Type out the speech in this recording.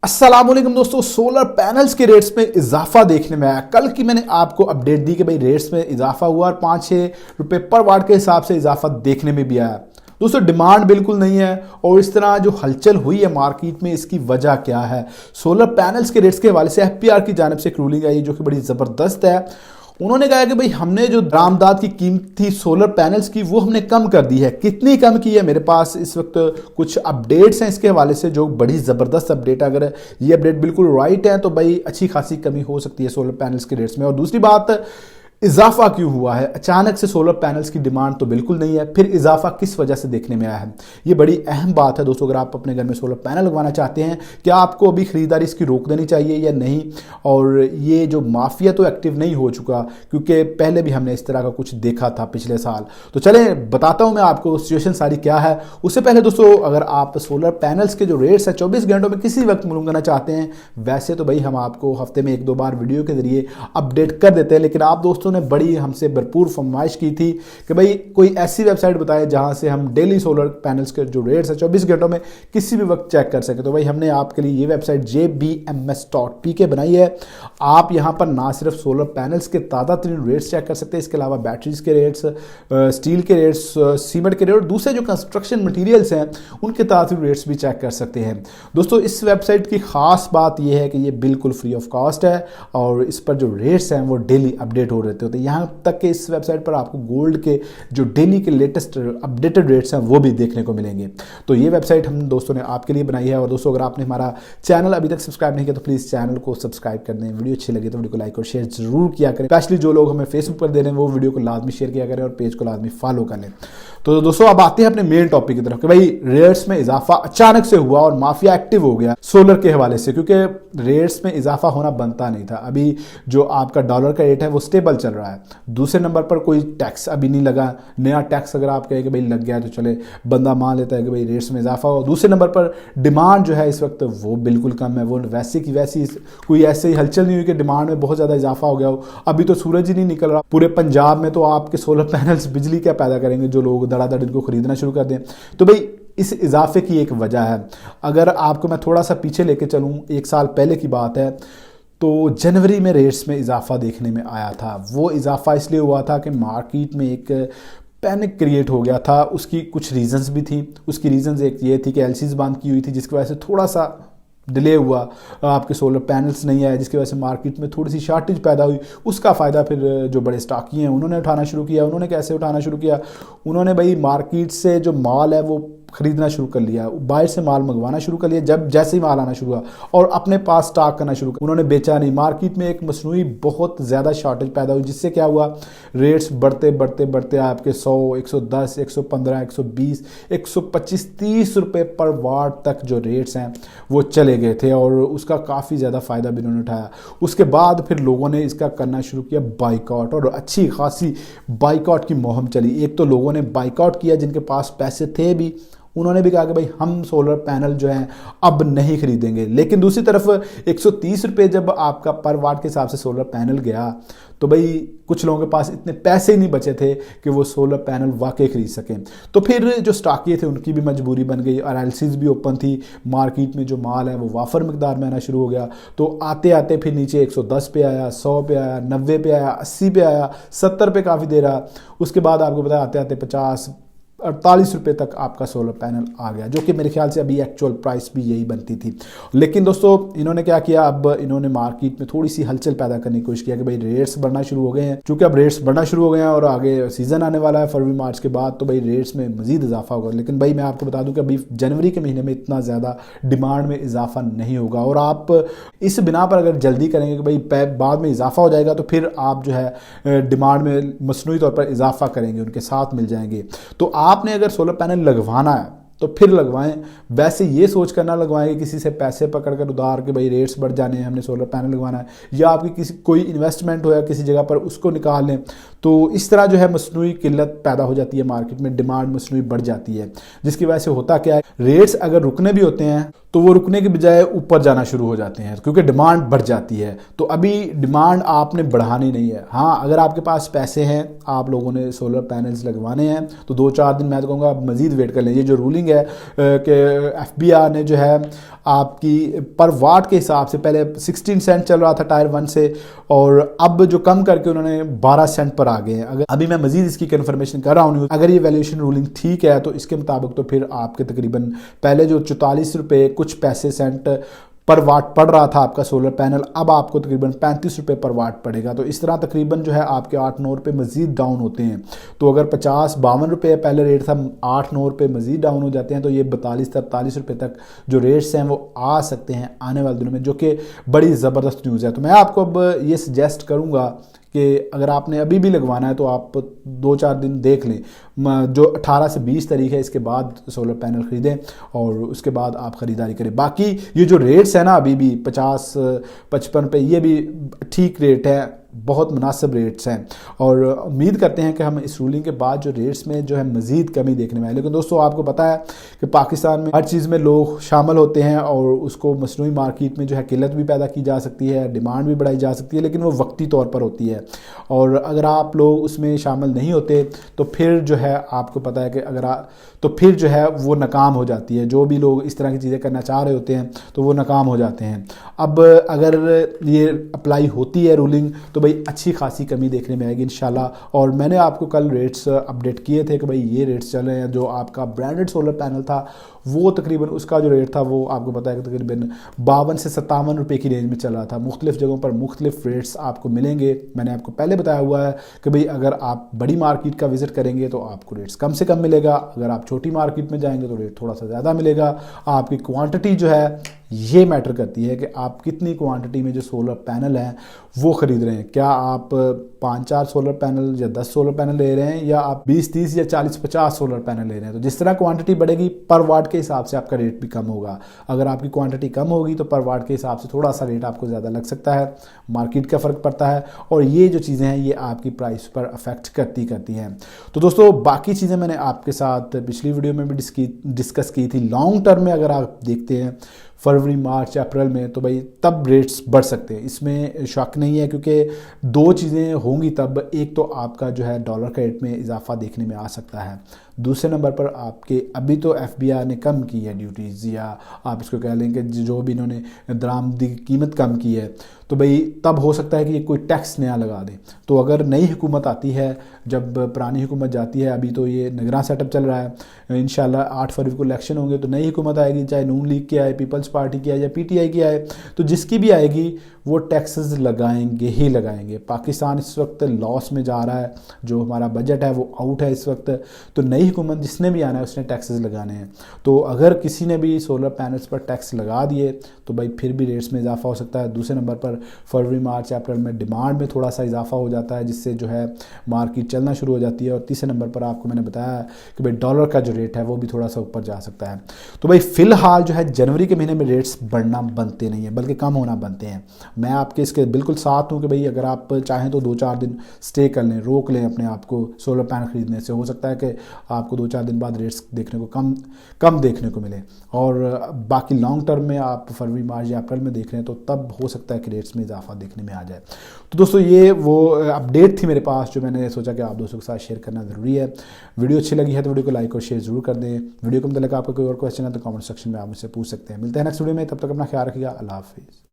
अस्सलाम वालेकुम दोस्तों, सोलर पैनल्स के रेट्स में इजाफा देखने में आया। कल की मैंने आपको अपडेट दी कि भाई रेट्स में इजाफा हुआ और 5-6 रुपए पर वाट के हिसाब से इजाफा देखने में भी आया। दोस्तों डिमांड बिल्कुल नहीं है और इस तरह जो हलचल हुई है मार्केट में, इसकी वजह क्या है? सोलर पैनल्स के रेट्स के हवाले से एफपीआर की जानिब से एक रूलिंग आई जो कि बड़ी ज़बरदस्त है। उन्होंने कहा कि भाई हमने जो दरामदाद की कीमत थी सोलर पैनल्स की वो हमने कम कर दी है। कितनी कम की है? मेरे पास इस वक्त कुछ अपडेट्स हैं इसके हवाले से जो बड़ी ज़बरदस्त अपडेट है। अगर ये अपडेट बिल्कुल राइट है तो भाई अच्छी खासी कमी हो सकती है सोलर पैनल्स के रेट्स में। और दूसरी बात, इजाफा क्यों हुआ है? अचानक से सोलर पैनल्स की डिमांड तो बिल्कुल नहीं है, फिर इजाफा किस वजह से देखने में आया है? ये बड़ी अहम बात है दोस्तों। अगर आप अपने घर में सोलर पैनल लगवाना चाहते हैं, क्या आपको अभी खरीदारी इसकी रोक देनी चाहिए या नहीं? और ये जो माफिया तो एक्टिव नहीं हो चुका, क्योंकि पहले भी हमने इस तरह का कुछ देखा था पिछले साल। तो चलें बताता हूं मैं आपको सिचुएशन सारी क्या है। उससे पहले दोस्तों, अगर आप सोलर पैनल्स के जो रेट्स है 24 घंटों में किसी वक्त मालूम करना चाहते हैं, वैसे तो भाई हम आपको हफ्ते में 1-2 बार वीडियो के जरिए अपडेट कर देते हैं, लेकिन आप दोस्तों ने बड़ी हमसे भरपूर फरमाइश की थी कि भाई कोई ऐसी वेबसाइट बताए जहां से हम डेली सोलर पैनल्स के जो रेट्स है 24 घंटों में किसी भी वक्त चेक कर सके। तो भाई हमने आपके लिए ये वेबसाइट jbms.pk बनाई है। आप यहां पर ना सिर्फ सोलर पैनल्स के ताज़ा तरीन रेट्स चेक कर सकते हैं, इसके अलावा बैटरीज के रेट्स, स्टील के रेट्स, सीमेंट के रेट और दूसरे जो कंस्ट्रक्शन मटीरियल्स हैं उनके ताज़ा रेट्स भी चेक कर सकते हैं। दोस्तों इस वेबसाइट की खास बात यह है कि ये बिल्कुल फ्री ऑफ कॉस्ट है और इस पर जो रेट्स हैं वो डेली अपडेट हो रहते होते हैं। यहाँ तक कि इस वेबसाइट पर आपको गोल्ड के जो डेली के लेटेस्ट अपडेटेड रेट्स हैं वो भी देखने को मिलेंगे। तो ये वेबसाइट हम दोस्तों ने आपके लिए बनाई है। और दोस्तों अगर आपने हमारा चैनल अभी तक सब्सक्राइब नहीं किया तो प्लीज़ चैनल को सब्सक्राइब कर दें। वीडियो अच्छी लगी तो वीडियो को लाइक और शेयर जरूर किया करें। स्पेशली जो लोग हमें फेसबुक पर दे रहे हैं वो वीडियो को लाजमी शेयर किया करें और पेज को लाजमी फॉलो कर लें। तो दोस्तों अब आते हैं अपने मेन टॉपिक की तरफ कि भाई रेट्स में इजाफा अचानक से हुआ और माफिया एक्टिव हो गया सोलर के हवाले से, क्योंकि रेट्स में इजाफा होना बनता नहीं था। अभी जो आपका डॉलर का रेट है वो स्टेबल चल रहा है। दूसरे नंबर पर कोई टैक्स अभी नहीं लगा। नया टैक्स अगर आप कहें कि भाई लग गया तो चले बंदा मान लेता है कि भाई रेट्स में इजाफा हो। दूसरे नंबर पर डिमांड जो है इस वक्त वो बिल्कुल कम है। वो वैसे की वैसी कोई ऐसे ही हलचल नहीं हुई कि डिमांड में बहुत ज़्यादा इजाफा हो गया हो। अभी तो सूरज ही नहीं निकल रहा पूरे पंजाब में, तो आपके सोलर पैनल्स बिजली क्या पैदा करेंगे जो लोग धड़ाधड़ इनको खरीदना शुरू कर दें। तो भाई इस इजाफे की एक वजह है। अगर आपको मैं थोड़ा सा पीछे लेके चलूँ, 1 साल पहले की बात है, तो जनवरी में रेट्स में इजाफा देखने में आया था। वो इजाफा इसलिए हुआ था कि मार्केट में एक पैनिक क्रिएट हो गया था। उसकी कुछ रीजंस भी थी। उसकी रीजंस एक ये थी कि एलसीज बंद की हुई थी जिसकी वजह से थोड़ा सा डिले हुआ, आपके सोलर पैनल्स नहीं आए जिसकी वजह से मार्केट में थोड़ी सी शॉर्टेज पैदा हुई। उसका फ़ायदा फिर जो बड़े स्टॉकी हैं उन्होंने उठाना शुरू किया। उन्होंने कैसे उठाना शुरू किया? उन्होंने भाई मार्केट से जो माल है वो खरीदना शुरू कर लिया, बाहर से माल मंगवाना शुरू कर लिया। जब जैसे ही माल आना शुरू हुआ और अपने पास स्टॉक करना शुरू किया, उन्होंने बेचा नहीं। मार्केट में एक मसनूई बहुत ज़्यादा शॉर्टेज पैदा हुई जिससे क्या हुआ, रेट्स बढ़ते बढ़ते बढ़ते आपके 100, 110, 115, 120, 125, 30 रुपये पर वाट तक जो रेट्स हैं वो चले गए थे और उसका काफ़ी ज़्यादा फ़ायदा भी उन्होंने उठाया। उसके बाद फिर लोगों ने इसका करना शुरू किया बाइकआउट, और अच्छी खासी बाइकआउट की मुहिम चली। एक तो लोगों ने बाइकआउट किया जिनके पास पैसे थे भी, उन्होंने भी कहा कि भाई हम सोलर पैनल जो हैं अब नहीं खरीदेंगे। लेकिन दूसरी तरफ 130 रुपये जब आपका पर वाट के हिसाब से सोलर पैनल गया तो भाई कुछ लोगों के पास इतने पैसे ही नहीं बचे थे कि वो सोलर पैनल वाकई खरीद सकें। तो फिर जो स्टॉकिए थे उनकी भी मजबूरी बन गई और एलसीज भी ओपन थी। मार्केट में जो माल है वो वाफर मिकदार में आना शुरू हो गया। तो आते आते फिर नीचे 110 पे आया, 100 पे आया, 90 पे आया, 80 पे आया, 70 पे काफ़ी देर रहा। उसके बाद आपको पता आते आते 50, 48 रुपये तक आपका सोलर पैनल आ गया, जो कि मेरे ख्याल से अभी एक्चुअल प्राइस भी यही बनती थी। लेकिन दोस्तों इन्होंने क्या किया, अब इन्होंने मार्केट में थोड़ी सी हलचल पैदा करने की कोशिश किया कि भाई रेट्स बढ़ना शुरू हो गए हैं। चूंकि अब रेट्स बढ़ना शुरू हो गए हैं और आगे सीजन आने वाला है फरवरी मार्च के बाद, तो भाई रेट्स में मजीद इजाफा होगा। लेकिन भाई मैं आपको बता दूं कि अभी जनवरी के महीने में इतना ज़्यादा डिमांड में इजाफा नहीं होगा और आप इस बिना पर अगर जल्दी करेंगे कि भाई बाद में इजाफा हो जाएगा तो फिर आप जो है डिमांड में मसनूई तौर पर इजाफा करेंगे, उनके साथ मिल जाएंगे। तो आपने अगर सोलर पैनल लगवाना है तो फिर लगवाएं। वैसे ये सोच कर ना लगवाएं कि किसी से पैसे पकड़ कर उधार के भाई रेट्स बढ़ जाने हैं हमने सोलर पैनल लगवाना है, या आपकी किसी कोई इन्वेस्टमेंट हो या किसी जगह पर उसको निकाल लें। तो इस तरह जो है मसनूई किल्लत पैदा हो जाती है मार्केट में, डिमांड मसनूई बढ़ जाती है, जिसकी वजह से होता क्या है, रेट्स अगर रुकने भी होते हैं तो वो रुकने के बजाय ऊपर जाना शुरू हो जाते हैं क्योंकि डिमांड बढ़ जाती है। तो अभी डिमांड आपने बढ़ानी नहीं है। हाँ, अगर आपके पास पैसे हैं, आप लोगों ने सोलर पैनल्स लगवाने हैं, तो 2-4 दिन मैं तो कहूँगा मज़ीद वेट कर लें। ये जो रूलिंग है कि FBR ने जो है आपकी पर वाट के हिसाब से, पहले 16 सेंट चल रहा था टायर 1 से, और अब जो कम करके उन्होंने 12 सेंट पर आ गए हैं। अगर अभी मैं मज़ीद इसकी कन्फर्मेशन कर रहा हूँ, अगर ये वैल्यूएशन रूलिंग ठीक है तो इसके मुताबिक तो फिर आपके तकरीबन पहले जो 44 रुपये कुछ पैसे सेंट पर वाट पड़ रहा था आपका सोलर पैनल, अब आपको तकरीबन 35 रुपये पर वाट पड़ेगा। तो इस तरह तकरीबन जो है आपके 8-9 रुपये मज़ीद डाउन होते हैं। तो अगर 50-52 रुपये पहले रेट था, 8-9 रुपये मज़ीद डाउन हो जाते हैं। तो ये 42-43 रुपये तक जो रेट्स हैं वो आ सकते हैं आने वाले दिनों में, जो कि बड़ी ज़बरदस्त न्यूज़ है। तो मैं आपको अब ये सजेस्ट करूँगा कि अगर आपने अभी भी लगवाना है तो आप 2-4 दिन देख लें, जो 18 से 20 तारीख है इसके बाद सोलर पैनल ख़रीदें और उसके बाद आप ख़रीदारी करें। बाकी ये जो रेट्स है ना अभी भी 50-55 पे, ये भी ठीक रेट है, बहुत मुनासिब रेट्स हैं। और उम्मीद करते हैं कि हम इस रूलिंग के बाद जो रेट्स में जो है मज़ीद कमी देखने में आए। लेकिन दोस्तों आपको पता है कि पाकिस्तान में हर चीज़ में लोग शामिल होते हैं और उसको मसनूई मार्केट में जो है किल्लत भी पैदा की जा सकती है, डिमांड भी बढ़ाई जा सकती है, लेकिन वो वक्ती तौर पर होती है। और अगर आप लोग उसमें शामिल नहीं होते तो फिर जो है आपको पता है कि तो फिर जो है वो नाकाम हो जाती है। जो भी लोग इस तरह की चीज़ें करना चाह रहे होते हैं तो वो नाकाम हो जाते हैं। अब अगर ये अप्लाई होती है रूलिंग तो भाई अच्छी खासी कमी देखने में आएगी इंशाल्लाह। और मैंने आपको कल रेट्स अपडेट किए थे कि भाई ये रेट्स चल रहे हैं। जो आपका ब्रांडेड सोलर पैनल था वो तकरीबन उसका जो रेट था वो आपको पता है कि तकरीबन 52 से 57 रुपये की रेंज में चल रहा था। मुख्तलिफ जगहों पर मुख्तलिफ रेट्स आपको मिलेंगे। मैंने आपको पहले बताया हुआ है कि भाई अगर आप बड़ी मार्केट का विज़िट करेंगे तो आपको रेट्स कम से कम मिलेगा, अगर आप छोटी मार्केट में जाएंगे तो रेट थोड़ा सा ज़्यादा मिलेगा। आपकी क्वांटिटी जो है ये मैटर करती है कि आप कितनी क्वांटिटी में जो सोलर पैनल हैं वो ख़रीद रहे हैं। क्या आप 5-4 सोलर पैनल या 10 सोलर पैनल ले रहे हैं, या आप 20-30 या 40-50 सोलर पैनल ले रहे हैं। तो जिस तरह क्वांटिटी बढ़ेगी पर वाट के हिसाब से आपका रेट भी कम होगा। अगर आपकी क्वांटिटी कम होगी तो पर वाट के हिसाब से थोड़ा सा रेट आपको ज़्यादा लग सकता है, मार्केट का फ़र्क पड़ता है। और ये जो चीज़ें हैं ये आपकी प्राइस पर अफेक्ट करती हैं। तो दोस्तों बाकी चीज़ें मैंने आपके साथ पिछली वीडियो में भी डिस्कस की थी। लॉन्ग टर्म में अगर आप देखते हैं फरवरी, मार्च, अप्रैल में, तो भाई तब रेट्स बढ़ सकते हैं, इसमें शक नहीं है। क्योंकि दो चीज़ें होंगी तब, एक तो आपका जो है डॉलर का रेट में इजाफा देखने में आ सकता है, दूसरे नंबर पर आपके अभी तो FBR ने कम की है ड्यूटीज़, या आप इसको कह लें कि जो भी इन्होंने दरामदी की कीमत कम की है, तो भाई तब हो सकता है कि ये कोई टैक्स नया लगा दें। तो अगर नई हुकूमत आती है, जब पुरानी हुकूमत जाती है, अभी तो ये निगरान सेटअप चल रहा है, इंशाल्लाह 8 फरवरी को इलेक्शन होंगे तो नई हुकूमत आएगी, चाहे नून लीग की आए, पीपल्स पार्टी की आए या PTI की आए, तो जिसकी भी आएगी वो टैक्सेस लगाएंगे ही लगाएंगे। पाकिस्तान इस वक्त लॉस में जा रहा है, जो हमारा बजट है वो आउट है इस वक्त। तो नई हुकूमत जिसने भी आना है उसने टैक्सेस लगाने हैं। तो अगर किसी ने भी सोलर पैनल्स पर टैक्स लगा दिए तो भाई फिर भी रेट्स में इजाफा हो सकता है। दूसरे नंबर पर फरवरी, मार्च, अप्रैल में डिमांड में थोड़ा सा इजाफा हो जाता है, जिससे जो है मार्केट चलना शुरू हो जाती है। और तीसरे नंबर पर आपको मैंने बताया कि भाई डॉलर का जो रेट है वो भी थोड़ा सा ऊपर जा सकता है। तो भाई फ़िलहाल जो है जनवरी के महीने में रेट्स बढ़ना बनते नहीं है, बल्कि कम होना बनते हैं। मैं आपके इसके बिल्कुल साथ हूँ कि भाई अगर आप चाहें तो 2-4 दिन स्टे कर लें, रोक लें अपने आप को सोलर पैनल ख़रीदने से। हो सकता है कि आपको 2-4 दिन बाद रेट्स देखने को कम देखने को मिले। और बाकी लॉन्ग टर्म में आप फरवरी, मार्च या अप्रैल में देख रहे हैं तो तब हो सकता है कि रेट्स में इजाफा देखने में आ जाए। तो दोस्तों ये वो अपडेट थी मेरे पास जो मैंने सोचा कि आप दोस्तों के साथ शेयर करना ज़रूरी है। वीडियो अच्छी लगी है तो वीडियो को लाइक और शेयर ज़रूर कर दें। वीडियो को मतलब आपका कोई और क्वेश्चन है तो कमेंट सेक्शन में आप मुझसे पूछ सकते हैं। मिलते हैं नेक्स्ट वीडियो में, तब तक अपना ख्याल रखिएगा। अल्लाह हाफिज़।